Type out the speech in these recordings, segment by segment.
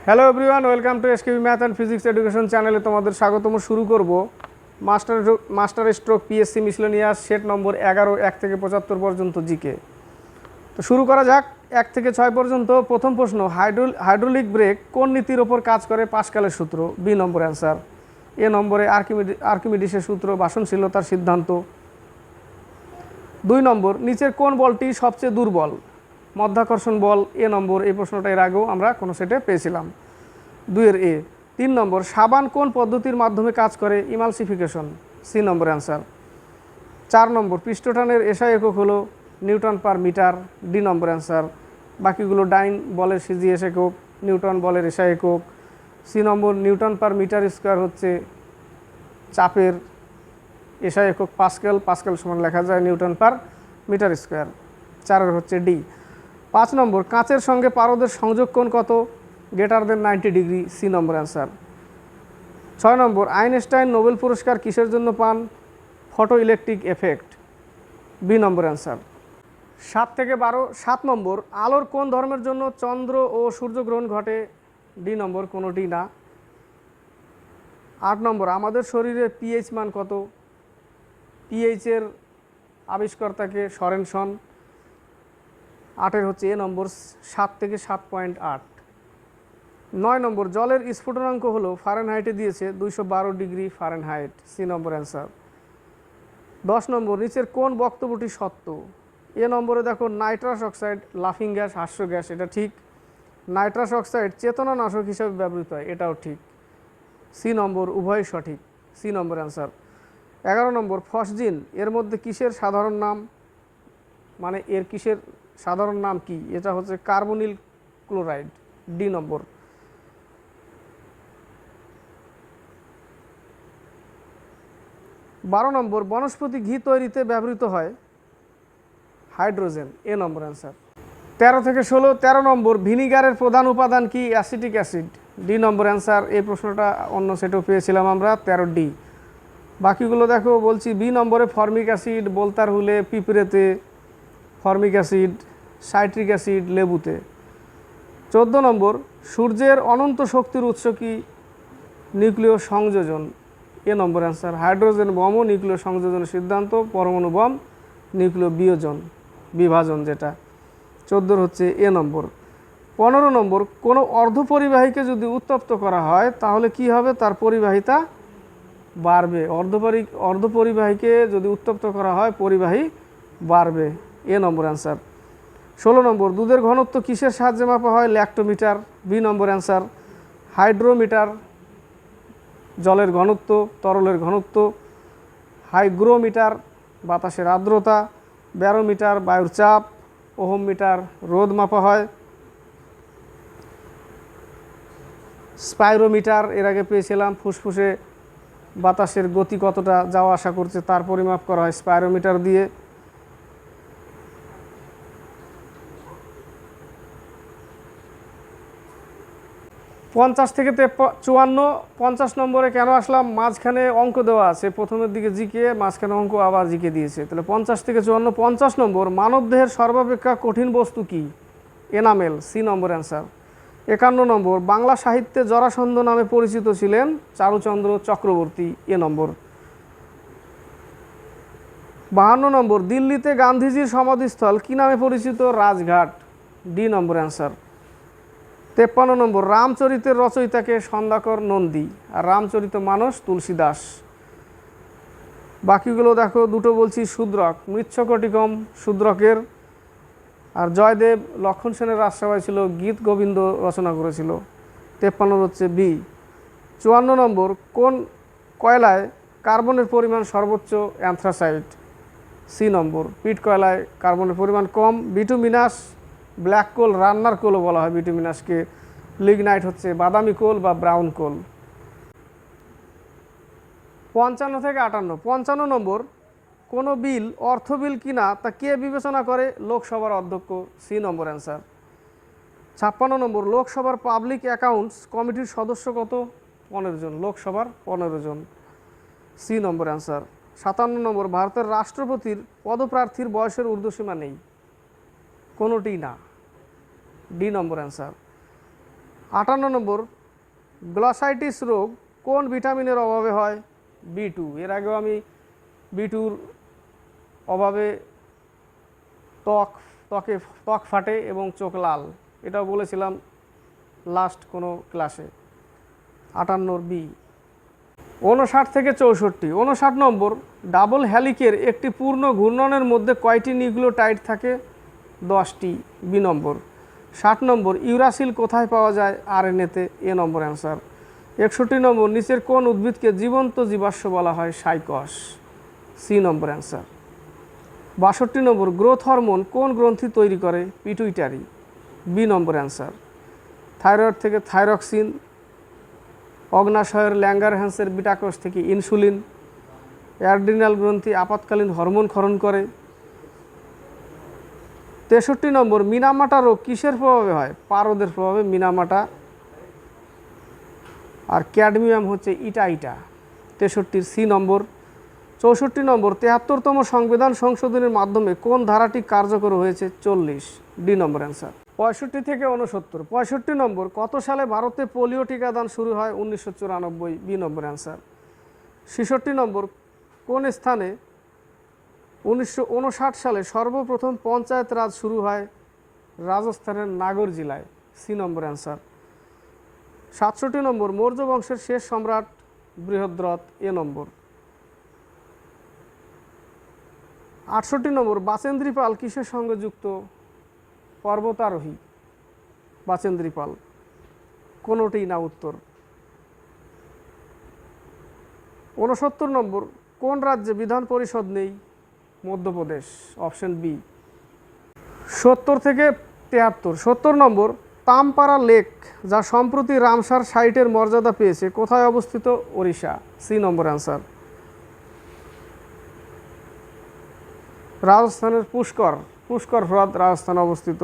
Hello everyone, welcome to SKB math and physics education চ্যানেলে তোমাদের স্বাগতম। শুরু করব master stroke PSC miscellaneous set number 11 1 থেকে 75 পর্যন্ত জিকে। তো শুরু করা যাক 1 থেকে 6 পর্যন্ত। প্রথম প্রশ্ন, হাইড্রোলিক ব্রেক কোন নীতির ওপর কাজ করে? পাস্কালের সূত্র। B number answer. এ নম্বরে আর্কিমিডিসের সূত্র, বাসনশীলতার সিদ্ধান্ত। 2 নম্বর, নিচের কোন বলটি সবচেয়ে দুর্বল? মধ্যাকর্ষণ বল। এ নম্বর। এই প্রশ্নটা এর আগেও আমরা কোনো সেটে পেয়েছিলাম। 2 এ। 3 নম্বর, সাবান কোন পদ্ধতির মাধ্যমে কাজ করে? ইমালসিফিকেশন। সি নম্বর অ্যান্সার। 4 নম্বর, পৃষ্ঠটানের এসআই একক হলো Newton per metre. D number answer. বাকিগুলো ডাইন বলের সিজিএস একক, নিউটন বলের এসআই একক। সি নম্বর, নিউটন পার মিটার স্কোয়ার হচ্ছে চাপের এসআই একক পাস্কেল। পাস্কেল সমান লেখা যায় নিউটন পার মিটার স্কোয়ার। 4 হচ্ছে ডি। 5 নম্বর, কাঁচের সঙ্গে পারদের সংযোগ কোণ কত? Greater than 90 degree. সি নম্বর অ্যান্সার। 6 নম্বর, আইনস্টাইন নোবেল পুরস্কার কিসের জন্য পান? Photo electric effect. B number answer. 7 থেকে 12। 7 নম্বর, আলোর কোন ধর্মের জন্য চন্দ্র ও সূর্যগ্রহণ ঘটে? ডি নম্বর, কোনোটি না। 8 নম্বর, আমাদের শরীরের পিএইচ মান কত? পিএইচের আবিষ্কর্তাকে সরেনসন। 8 হচ্ছে এ নম্বর, 7 থেকে 7.8। 9 নম্বর, জলের স্ফুটনাঙ্ক হলো ফারেনহাইটে দিয়েছে 212 ডিগ্রি ফারেনহাইট। সি নম্বর অ্যান্সার। 10 নম্বর, নিচের কোন বক্তব্যটি সত্য? এ নম্বরে দেখো, নাইট্রাস অক্সাইড লাফিং গ্যাস, হাস্য গ্যাস, এটা ঠিক। নাইট্রাস অক্সাইড চেতনানাশক হিসেবে ব্যবহৃত হয়, এটাও ঠিক। সি নম্বর, উভয় সঠিক। সি নম্বর অ্যান্সার। 11 নম্বর, ফসজিন এর মধ্যে কিসের সাধারণ নাম? মানে এর কিসের সাধারণ নাম কি? এটা হচ্ছে কার্বনিল ক্লোরাইড। ডি নম্বর। 12 নম্বর, বনস্পতি ঘি তৈরিতে ব্যবহৃত হয় হাইড্রোজেন। এ নম্বর অ্যান্সার। 13 থেকে 16। 13 নম্বর, ভিনিগারের প্রধান উপাদান কি? Acetic acid. D number answer. এই প্রশ্নটা অন্য সেটেও পেয়েছিলাম আমরা, 13 ডি। বাকিগুলো দেখো বলছি। বি নম্বরে ফর্মিক অ্যাসিড, বোলতার হুলে, পিঁপড়েতে ফর্মিক অ্যাসিড, সাইট্রিক অ্যাসিড লেবুতে। 14 নম্বর, সূর্যের অনন্ত শক্তির উৎস কি? নিউক্লিয় সংযোজন। এ নম্বর অ্যান্সার। হাইড্রোজেন বমও নিউক্লিয় সংযোজনের সিদ্ধান্ত, পরমাণু বম নিউক্লিয় বিভাজন যেটা। 14 হচ্ছে এ নম্বর। 15 নম্বর, কোনো অর্ধপরিবাহীকে যদি উত্তপ্ত করা হয় তাহলে কি হবে? তার পরিবাহিতা বাড়বে। অর্ধপরিবাহীকে যদি উত্তপ্ত করা হয় পরিবাহী বাড়বে। এ নম্বর অ্যান্সার। 16 নম্বর, দুধের ঘনত্ব কিসের সাহায্যে মাপা হয়? Lactometer. B number answer. Hydrometer জলের ঘনত্ব, তরলের ঘনত্ব। হাইগ্রোমিটার বাতাসের আর্দ্রতা। ব্যারোমিটার বায়ুর চাপ। ওহমমিটার রোদ মাপা হয়। স্পাইরোমিটার এর আগে পেয়েছিলাম, ফুসফুসে বাতাসের গতি কতটা যাওয়া আসা করছে তার পরিমাপ করা হয় স্পাইরোমিটার দিয়ে। 50 থেকে 54। 50 নম্বরে কেন আসলাম? মাঝখানে অঙ্ক দেওয়া আছে, প্রথমের দিকে জিকে, মাঝখানে অঙ্ক আবার জিকে দিয়েছে। তাহলে 50 থেকে 54। 50 নম্বর, মানবদেহের সর্বাপেক্ষা কঠিন বস্তু কি? এনামেল। সি নম্বর অ্যান্সার। 51 নম্বর, বাংলা সাহিত্যে জরাসন্ধ নামে পরিচিত ছিলেন চারুচন্দ্র চক্রবর্তী। এ নম্বর। 52 নম্বর, দিল্লিতে গান্ধীজির সমাধিস্থল কি নামে পরিচিত? রাজঘাট। D number answer. 53 নম্বর, রামচরিতের রচয়িতাকে? সন্ধ্যাকর নন্দী। আর রামচরিত মানস তুলসীদাস। বাকিগুলো দেখো, দুটো বলছি। শূদ্রক, মৃচ্ছকটিকম শূদ্রকের। আর জয়দেব লক্ষণ সেনের রাজসভায় ছিল, গীত গোবিন্দ রচনা করেছিল। 53 হচ্ছে বি। 54 নম্বর, কোন কয়লায় কার্বনের পরিমাণ সর্বোচ্চ? অ্যান্থ্রাসাইট। সি নম্বর। পিট কয়লায় কার্বনের পরিমাণ কম। বিটুমিনাস ব্ল্যাক কোল, রান্নার কোলও বলা হয় বিটুমিনাসকে। লিগনাইট হচ্ছে বাদামি কোল বা ব্রাউন কোল। 55 থেকে 58। 55 নম্বর, কোনো বিল অর্থ বিল কিনা তা কে বিবেচনা করে? লোকসভার অধ্যক্ষ। সি নম্বর অ্যান্সার। 56 নম্বর, লোকসভার পাবলিক অ্যাকাউন্টস কমিটির সদস্য কত? 15 জন। লোকসভার 15 জন। সি নম্বর অ্যান্সার। 57 নম্বর, ভারতের রাষ্ট্রপতির পদপ্রার্থীর বয়সের ঊর্ধ্বসীমা নেই, কোনোটি না। D number answer. 58 নম্বর, গ্লসাইটিস রোগ কোন ভিটামিনের অভাবে হয়? B2। এর আগেও আমি B2-র অভাবে ত্বক ফাটে এবং চোখ লাল, এটাও বলেছিলাম লাস্ট কোনো ক্লাসে। 58 বি। 59 থেকে 64, 59 নম্বর, ডাবল হ্যালিকের একটি পূর্ণ ঘূর্ণনের মধ্যে কয়টি নিউক্লিওটাইড থাকে? 10টি, বি নম্বর। 60 নম্বর, ইউরাসিল কোথায় পাওয়া যায়? আরএনএতে, এ নম্বর অ্যান্সার। 61 নম্বর, নিচের কোন উদ্ভিদকে জীবন্ত জীবাশ্ম বলা হয়? সাইকস, সি নম্বর অ্যান্সার। 62 নম্বর, গ্রোথ হরমোন কোন গ্রন্থি তৈরি করে? Pituitary, B number answer. Thyroid থেকে থাইরক্সিন, অগ্নাশয়ের ল্যাঙ্গারহ্যান্সের বিটাকোষ থেকে ইনসুলিন, অ্যাড্রিনাল গ্রন্থি আপাতকালীন হরমোন ক্ষরণ করে। 63 নম্বর, মিনামাটা রোগ কিসের প্রভাবে হয়? পারদের প্রভাবে মিনামাটা, আর ক্যাডমিয়াম হচ্ছে ইটা। 63 সি নম্বর। 64 নম্বর, 73তম সংবিধান সংশোধনের মাধ্যমে কোন ধারাটি কার্যকর হয়েছে? 40, ডি নম্বর অ্যান্সার। 65 থেকে 69, 65 নম্বর, কত সালে ভারতে পোলিও টিকাদান শুরু হয়? 1994, বি নম্বর অ্যান্সার। 66 নম্বর, কোন স্থানে 1959 সালে সর্বপ্রথম পঞ্চায়েত রাজ শুরু হয়? রাজস্থানের নাগর জেলায়, সি নম্বর অ্যান্সার। 67 নম্বর, মৌর্য বংশের শেষ সম্রাট? বৃহদ্রথ, এ নম্বর। 68 নম্বর, বাচেন্দ্রী পাল কিসের সঙ্গে যুক্ত? পর্বতারোহী, বাচেন্দ্রী পাল, কোনোটি না উত্তর। 69 নম্বর, কোন রাজ্যে বিধান পরিষদ নেই? Madhya Pradesh, option B. 70 থেকে 73, 70 নম্বর, তামপারা লেক যা সম্প্রতি রামসার সাইটের মর্যাদা পেয়েছে কোথায় অবস্থিত? ওড়িশা, সি নম্বর অ্যান্সার। রাজস্থানের পুষ্কর হ্রদ রাজস্থানে অবস্থিত।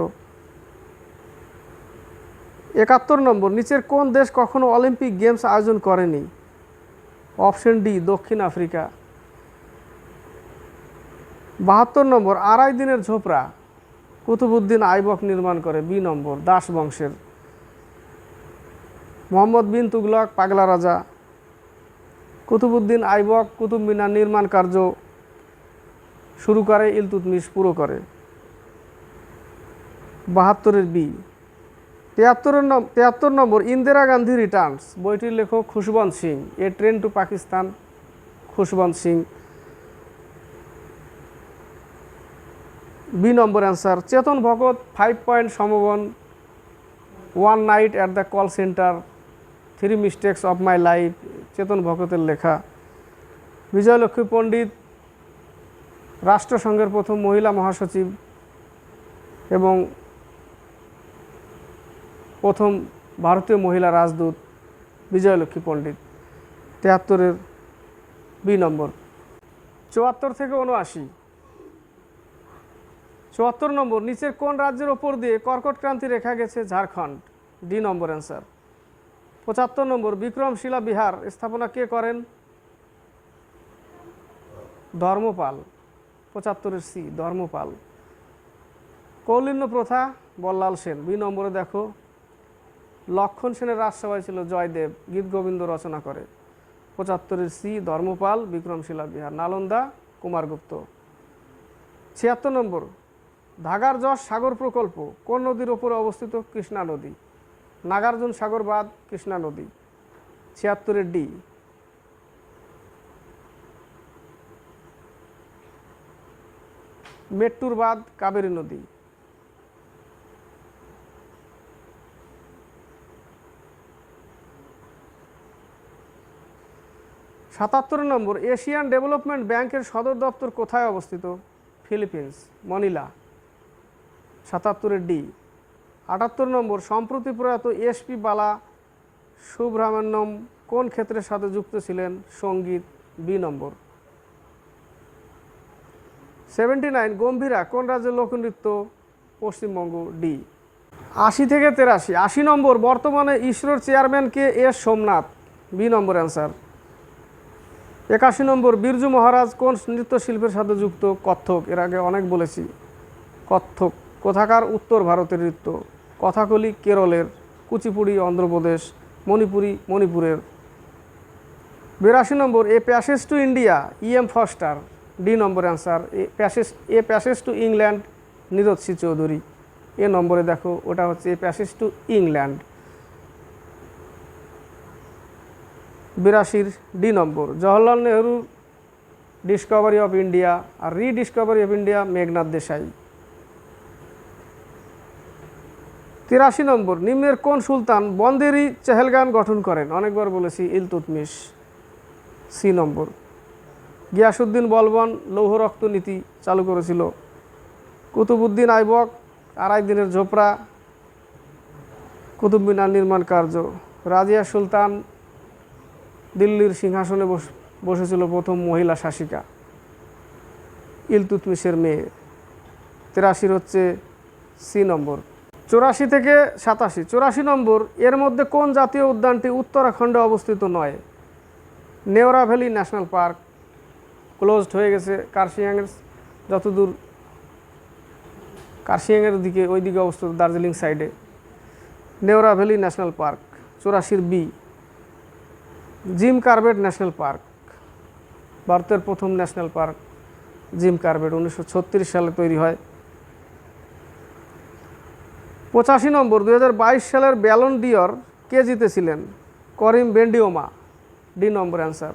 71 নম্বর, নিচের কোন দেশ কখনো অলিম্পিক গেমস আয়োজন করেনি? অপশন ডি, দক্ষিণ আফ্রিকা। 72 নম্বর, আড়াই দিনের ঝোপড়া কুতুবউদ্দিন আইবক নির্মাণ করে? বি নম্বর, দাস বংশের। মোহাম্মদ বিন তুগলক, পাগলা রাজা। কুতুবউদ্দিন আইবক কুতুব মিনার নির্মাণ কার্য শুরু করে, ইলতুৎমিশ পুরো করে। 72-এর B. 73 number, Indira Gandhi returns বইটির লেখক Khushwant Singh, a train to Pakistan, Khushwant Singh, B number answer. Chetan Bhagat, 5 point someone, 1 night at the call centre, 3 mistakes of my life, Chetan ভগতের লেখা। বিজয়লক্ষ্মী পণ্ডিত, রাষ্ট্রসংঘের প্রথম মহিলা মহাসচিব এবং প্রথম ভারতীয় মহিলা রাজদূত বিজয়লক্ষ্মী পণ্ডিত। 73-এর বি নম্বর। 74 থেকে 79, 74 নম্বর, নিচের কোন রাজ্যের ওপর দিয়ে কর্কট ক্রান্তি রেখা গেছে? Jharkhand, D number answer. 75 নম্বর, বিক্রমশিলা বিহার স্থাপনা কে করেন? ধর্মপাল, 75-এর সি, ধর্মপাল। কৌলিন্য প্রথা? বল্লাল সেন, বি নম্বরে দেখো। লক্ষণ সেনের রাজসভায় ছিল জয়দেব, গীত গোবিন্দ রচনা করে। 75-এর সি, ধর্মপাল, বিক্রমশিলা বিহার। নালন্দা, কুমারগুপ্ত। 76 নম্বর, ধাগার যশ সাগর প্রকল্প কোন নদীর ওপরে অবস্থিত? কৃষ্ণা নদী। নাগার্জুন সাগর বাঁধ, কৃষ্ণা নদী। 76-এর ডি। মেট্টুর বাঁধ, কাবেরী নদী। 77 নম্বর, এশিয়ান ডেভেলপমেন্ট ব্যাংকের সদর দপ্তর কোথায় অবস্থিত? ফিলিপিন্স, মনিলা। 77-এর ডি। 78 নম্বর, সম্প্রতি প্রয়াত এসপি বালা সুব্রহ্মণ্যম কোন ক্ষেত্রের সাথে যুক্ত ছিলেন? সঙ্গীত, বি নম্বর। 79, গম্ভীরা কোন রাজ্যের লোকনৃত্য? পশ্চিমবঙ্গ, ডি। 80 থেকে 83, 80 নম্বর, বর্তমানে ইসরোর চেয়ারম্যান কে? S Somnath, B number answer. 81 নম্বর, বিরজু মহারাজ কোন নৃত্যশিল্পের সাথে যুক্ত? কত্থক, এর আগে অনেক বলেছি। কত্থক কোথাকার? উত্তর ভারতের নৃত্য। কথাকলি কেরলের। কুচিপুড়ি অন্ধ্রপ্রদেশ, মণিপুরি মণিপুরের। 82 number a passage to India E.M. Forster, D number answer. A passage to England Nirad C Chaudhuri, A নম্বরে দেখো ওটা হচ্ছে a passage to England. 82 D number Jawaharlal Nehru discovery of India আর rediscovery of India Meghnad Desai. 83 number নিম্নের কোন সুলতান বন্দেরি চেহেলগান গঠন করেন? অনেকবার বলেছি ইলতুৎমিশ, সি নম্বর। গিয়াসুদ্দিন বলবন লৌহ রক্ত নীতি চালু করেছিল। কুতুবুদ্দিন আইবক আড়াই দিনের ঝোপড়া, কুতুব মিনার নির্মাণ কার্য। রাজিয়া সুলতান দিল্লির সিংহাসনে বসেছিল প্রথম মহিলা শাসিকা, ইলতুৎমিশের মেয়ে। 83 হচ্ছে সি নম্বর। 84 থেকে 87। 84 নম্বর এর মধ্যে কোন জাতীয় উদ্যানটি উত্তরাখণ্ডে অবস্থিত নয়? Neora valley national park closed হয়ে গেছে কার্শিয়াংয়ের যতদূর কার্শিয়াংয়ের দিকে ওই দিকে অবস্থিত দার্জিলিং সাইডে Neora valley national park. 84 B. Jim Corbett national park, ভারতের প্রথম ন্যাশনাল পার্ক জিম কার্বেট, 1936 সালে তৈরি হয়। 85 নম্বর 2022 সালের ব্যালন ডিওর কে জিতেছিলেন? করিম বেন্ডিওমা, ডি নম্বর অ্যান্সার।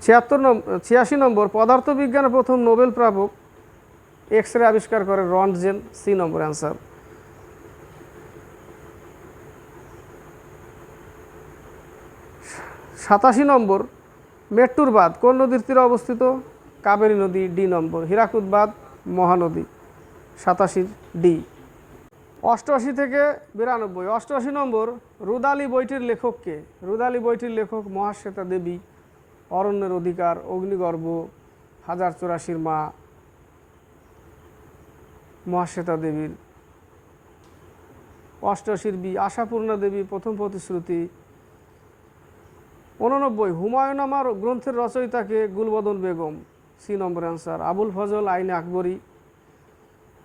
86 নম্বর পদার্থবিজ্ঞানের প্রথম নোবেল প্রাপক এক্স রে আবিষ্কার করে রন্টজেন, সি নম্বর অ্যান্সার। 87 নম্বর মেট্টুর বাঁধ কোন নদীর তীরে অবস্থিত? কাবেরী নদী, ডি নম্বর। হীরাকুদ বাঁধ মহানদী, 87 ডি। 88 থেকে 92। 88 নম্বর রুদালি বইটির লেখক কে? রুদালি বইটির লেখক মহাশ্বেতা দেবী, অরণ্যের অধিকার, অগ্নিগর্ভ, 1084 মা, মহাশ্বেতা দেবীর। 88 বি আশাপূর্ণা দেবী, প্রথম প্রতিশ্রুতি। 89 হুমায়ুনামার গ্রন্থের রচয়িতাকে? গুলবদন বেগম, সি নম্বর অ্যান্সার। আবুল ফজল আইনে আকবরী,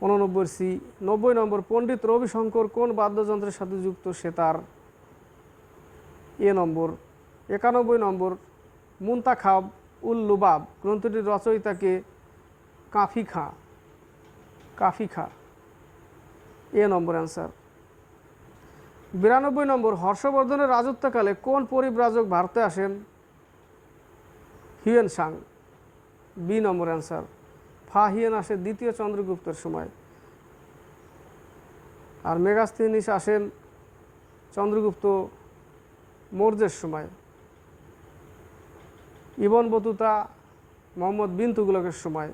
89 সি। 90 নম্বর পণ্ডিত রবিশঙ্কর কোন বাদ্যযন্ত্রের সাথে যুক্ত? সেতার, এ নম্বর। 91 নম্বর মুনতাখাব উল লুবাব গ্রন্থটির রচয়িতাকে? কাফি খাঁ, কাফি খাঁ, এ নম্বর অ্যান্সার। 92 নম্বর হর্ষবর্ধনের রাজত্বকালে কোন পরিব্রাজক ভারতে আসেন? Hiuen Tsang, B number answer. Fa-Hien আসে দ্বিতীয় চন্দ্রগুপ্তের সময়, আর মেগাস্থিনিস আসেন চন্দ্রগুপ্ত মৌর্যের সময়। ইবন বতুতা মোহাম্মদ বিন তুগলকের সময়।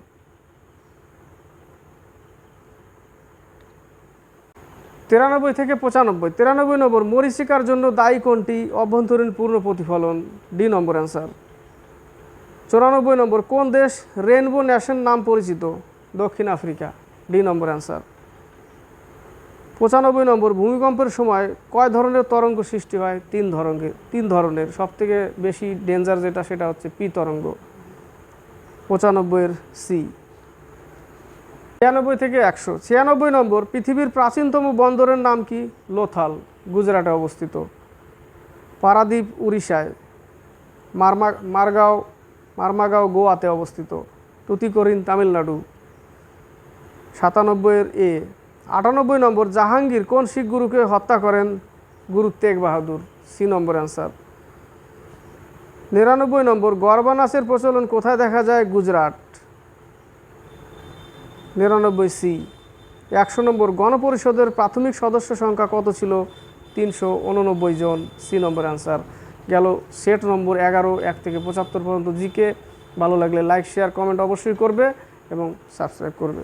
93 থেকে 95। 93 নম্বর মরীচিকার জন্য দায়ী কোনটি? অভ্যন্তরীণ পূর্ণ প্রতিফলন, ডি নম্বর অ্যান্সার। 94 নম্বর কোন দেশ রেইনবো নেশন নাম পরিচিত? দক্ষিণ আফ্রিকা, ডি নম্বর অ্যান্সার। 95 নম্বর ভূমিকম্পের সময় কয় ধরনের তরঙ্গ সৃষ্টি হয়? তিন ধরনের। সবথেকে বেশি ডেঞ্জার যেটা সেটা হচ্ছে পি তরঙ্গ, 95 সি। 96 থেকে 100। 96 নম্বর পৃথিবীর প্রাচীনতম বন্দরের নাম কি? লোথাল, গুজরাটে অবস্থিত। পারাদ্বীপ উড়িষ্যায়। মারমাগাঁও গোয়াতে অবস্থিত। টুতিকোরিন তামিলনাড়ু, 97 এ। 98 নম্বর জাহাঙ্গীর কোন শিখ গুরুকে হত্যা করেন? গুরু তেগ বাহাদুর, সি নম্বর অ্যান্সার। 99 নম্বর গরবা নাচের প্রচলন কোথায় দেখা যায়? গুজরাট, 99 সি। 100 নম্বর গণপরিষদের প্রাথমিক সদস্য সংখ্যা কত ছিল? 389 জন, সি নম্বর অ্যান্সার। গেল সেট নম্বর 11 1 থেকে 75 পর্যন্ত জিকে। ভালো লাগলে লাইক শেয়ার কমেন্ট অবশ্যই করবে এবং সাবস্ক্রাইব করবে।